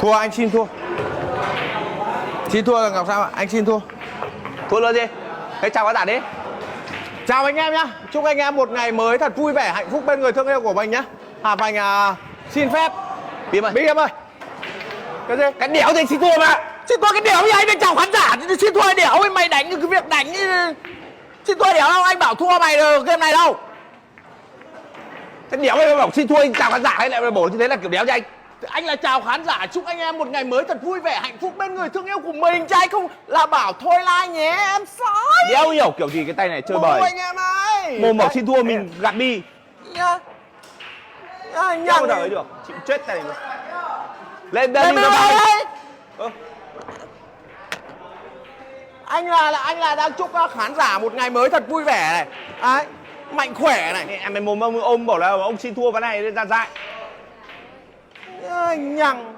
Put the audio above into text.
Thua, anh xin thua. Xin thua là Ngọc sao ạ? Anh xin thua. Thua luôn gì? Thế chào khán giả đi. Chào anh em nhá. Chúc anh em một ngày mới thật vui vẻ, hạnh phúc bên người thương yêu của mình nhá. Hà Bành xin phép. Bim ơi. Bim ơi. Cái gì? Cái đéo thì xin thua mà. Xin thua cái đéo gì anh, chào khán giả. Xin thua cái đéo ấy, mày đánh cái việc đánh ấy. Xin thua đéo đâu, anh bảo thua mày game này đâu. Cái đéo này bảo xin thua anh chào khán giả hay lại bổ như thế là kiểu đéo cho anh. Anh là chào khán giả, chúc anh em một ngày mới thật vui vẻ, hạnh phúc bên người thương yêu của mình. Chứ anh không là bảo thôi like nhé, em sói. Đéo hiểu kiểu gì cái tay này chơi bời. anh em ơi. Mồm bảo xin thua mình gạt đi. Nhá. Nhá, Nhá. đời được. Chịu chết tay này. Lên đây đi vào. Anh là đang chúc các khán giả một ngày mới thật vui vẻ này. Đấy, mạnh khỏe này. Em mồm ông bảo là ông xin thua cái này ra dại. Nhằng.